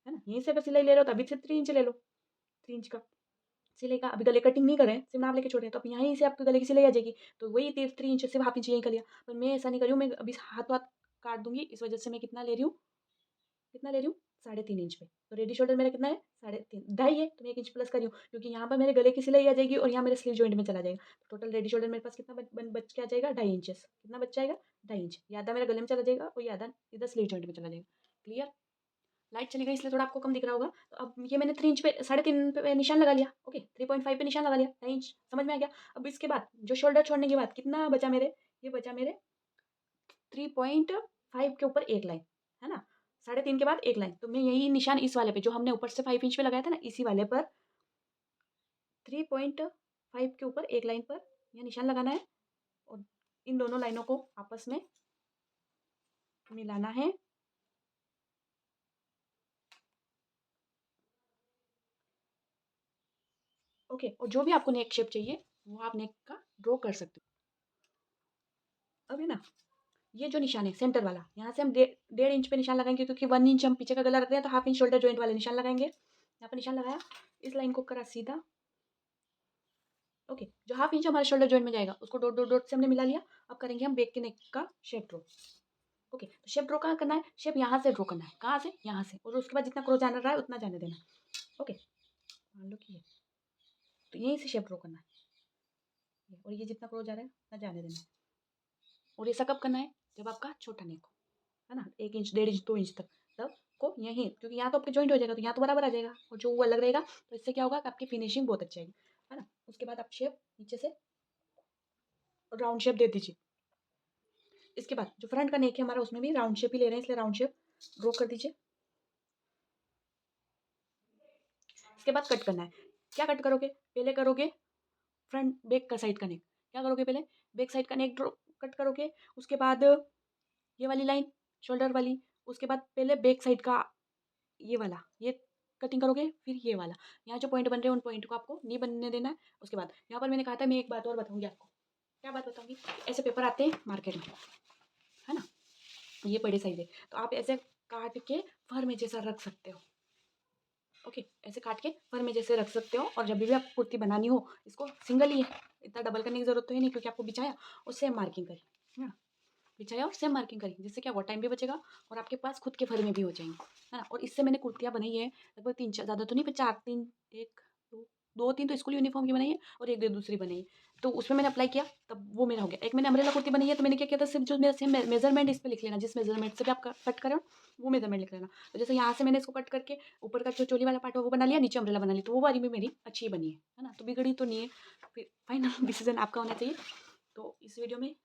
है ना? यहीं से अगर सिलाई ले रहे हो तो अभी सिर्फ 3 इंच ले लो, 3 इंच का सिलाई का। अभी गले कटिंग नहीं कर रहे हैं, सिर्फ नाप लेके छोड़ रहे हैं, तो अब यहीं से आपके गले की सिलाई आ जाएगी। तो वही 3 इंच सिर्फ हाफ इंच यहीं कर लिया। पर मैं ऐसा नहीं कर रही हूँ, मैं अभी हाथ-वाथ काट दूँगी, इस वजह से मैं कितना ले रही हूँ, कितना ले रही हूँ? 3.5 इंच पे। तो रेडी शोल्डर मेरा कितना है? 3.5, ढाई है, तो मैं 1 इंच प्लस कर रही हूँ, क्योंकि यहाँ पर मेरे गले की सिलाई आ जाएगी और यहाँ मेरे स्लीव जॉइंट में चला जाएगा। तो टोटल रेडी शोल्डर मेरे पास कितना बच के आ जाएगा? 2.5 इंचेस। कितना बच जाएगा? 2.5 इंच। ये आधा मेरा गले में चला जाएगा और ये आधा इधर स्लीव जॉइंट में चला जाएगा। क्लियर? लाइट चली गई इसलिए थोड़ा आपको कम दिख रहा होगा। तो अब ये मैंने 3 इंच पे 3.5 पे निशान लगा लिया। ओके, 3.5 पे निशान लगा लिया, 2.5 इंच समझ में आ गया। अब इसके बाद जो शोल्डर छोड़ने के बाद कितना बचा मेरे? ये बचा मेरे 3.5 के ऊपर एक लाइन, है ना? 3.5 के बाद एक लाइन, तो मैं यही निशान इस वाले पे जो हमने ऊपर से 5 इंच पे लगाया था ना, इसी वाले पर 3.5 के ऊपर एक लाइन पर ये निशान लगाना है और इन दोनों लाइनों को आपस में मिलाना है। ओके, और जो भी आपको नेक शेप चाहिए, वो आप नेक का ड्रॉ कर सकते हो। अब है ना, ये जो निशान है सेंटर वाला, यहाँ से हम 1.5 इंच पे निशान लगाएंगे, क्योंकि 1 इंच हम पीछे का गला रख रहे हैं, तो हाफ इंच शोल्डर जॉइंट वाले निशान लगाएंगे। यहाँ पर निशान लगाया, इस लाइन को करा सीधा। ओके, जो हाफ इंच हमारे शोल्डर जॉइंट में जाएगा, उसको डॉट डॉट डॉट से हमने मिला लिया। अब करेंगे हम बैक के नेक का शेप ड्रॉ। ओके, तो शेप ड्रॉ कहाँ करना है? शेप यहाँ से ड्रॉ करना है। कहाँ से? यहाँ से, और उसके बाद जितना क्रॉस जाना रहा है उतना जाने देना। ओके, मान लो कि ये, तो यहीं से शेप ड्रॉ करना है, और ये जितना क्रॉस जा रहा है उतना जाने देना है। और ऐसा कब करना है? जब आपका छोटा नेक हो, है ना, 1 इंच, 1.5 इंच, 2 इंच तक, तब को यहीं, क्योंकि यहाँ तो आपके जॉइंट हो जाएगा, तो यहाँ तो बराबर आ जाएगा, और जो वो अलग रहेगा, तो इससे क्या होगा कि आपकी फिनिशिंग बहुत अच्छी आएगी, है ना। उसके बाद आप शेप नीचे से राउंड शेप दे दीजिए। इसके बाद जो फ्रंट का नेक है हमारा, उसमें भी राउंड शेप ही ले रहे हैं, इसलिए राउंड शेप ड्रॉ कर दीजिए। इसके बाद कट करना है। क्या कट करोगे? पहले करोगे फ्रंट बैक का साइड का नेक। क्या करोगे? पहले बैक साइड का नेक ड्रॉ कट करोगे। उसके बाद ये वाली लाइन शोल्डर वाली, उसके बाद पहले बैक साइड का ये वाला, ये कटिंग करोगे, फिर ये वाला। यहाँ जो पॉइंट बन रहे हैं उन पॉइंट को आपको नहीं बनने देना है। उसके बाद यहाँ पर मैंने कहा था, मैं एक बात और बताऊंगी आपको। क्या बात बताऊंगी? ऐसे पेपर आते हैं मार्केट में, है ना, ये बड़े साइज है, तो आप ऐसे काट के फर में जैसा रख सकते हो। ओके, ऐसे काट के फर में जैसे रख सकते हो, और जब भी आपको कुर्ती बनानी हो, इसको सिंगल ही है, इतना डबल करने की जरूरत तो है नहीं, क्योंकि आपको बिछाया और सेम मार्किंग करी, है ना, बिछाया और सेम मार्किंग करी, जिससे क्या हुआ, टाइम भी बचेगा और आपके पास खुद के फर में भी हो जाएंगे, है ना। और इससे मैंने कुर्तियाँ बनाई है लगभग 3-4, ज़्यादा तो नहीं, पर 4, 3, 1, 2, 2-3 तो स्कूल यूनिफॉर्म की बनाई है, और 1-2 दूसरी बनाई है। तो उसमें मैंने अप्लाई किया, तब वो मेरा हो गया। एक मैंने अम्ब्रेला कुर्ती बनाई है, तो मैंने क्या किया था, सिर्फ जो मेरा सेम मेजरमेंट इस पे लिख लेना, जिस मेजरमेंट से भी आप कट करो वो मेजरमेंट लिख लेना। तो जैसे यहाँ से मैंने इसको कट करके ऊपर का जो चोली वाला पार्ट है वो बना लिया, नीचे अम्ब्रेला बना ली, तो वो वाली भी मेरी अच्छी बनी है ना, तो बिगड़ी तो नहीं है। फिर फाइनल डिसीजन आपका होना चाहिए। तो इस वीडियो में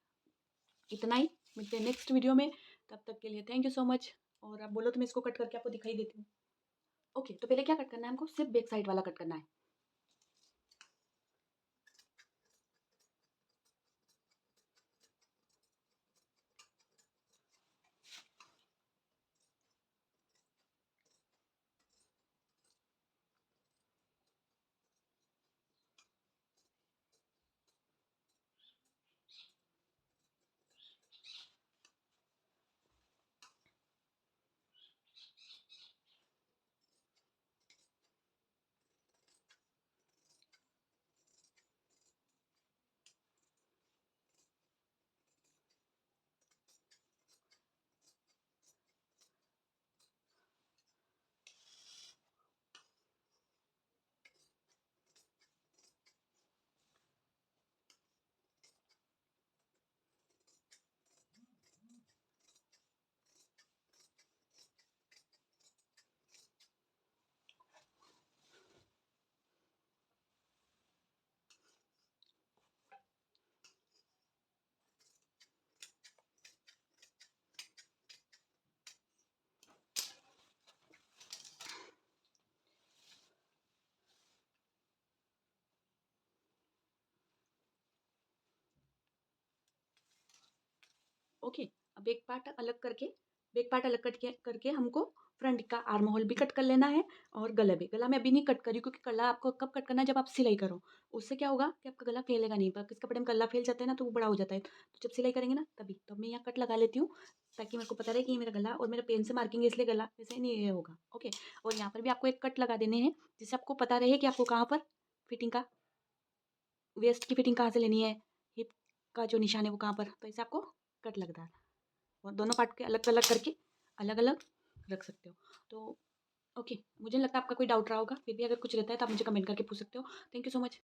इतना ही, मिलते हैं नेक्स्ट वीडियो में। तब तक के लिए थैंक यू सो मच। और आप बोलो तो मैं इसको कट करके आपको दिखाई देती हूँ। ओके, तो पहले क्या कट करना है हमको? सिर्फ बैक साइड वाला कट करना है। ओके। अब बैक पार्ट अलग करके हमको फ्रंट का आर्म होल भी कट कर लेना है और गला में अभी नहीं कट करी क्योंकि गला आपको कब कट करना है, जब आप सिलाई करो। उससे क्या होगा कि आपका गला फैलेगा नहीं, पर किस कपड़े में गला फैल जाता है ना तो वो बड़ा हो जाता है, तो जब सिलाई करेंगे ना तभी। तो मैं यहाँ कट लगा लेती हूँ ताकि मेरे को पता रहे कि ये मेरा गला, और मेरा पेन से मार्किंग है इसलिए गला वैसे नहीं ये होगा। ओके। और यहाँ पर भी आपको एक कट लगा देने हैं जिससे आपको पता रहे कि आपको कहाँ पर फिटिंग का, वेस्ट की फिटिंग कहाँ से लेनी है, हिप का जो निशान है वो कहाँ पर, तो इसे आपको कट लगता है। और दोनों पार्ट के अलग अलग करके अलग अलग रख सकते हो। तो ओके, मुझे नहीं लगता आपका कोई डाउट रहा होगा, फिर भी अगर कुछ रहता है तो आप मुझे कमेंट करके पूछ सकते हो। Thank you so much.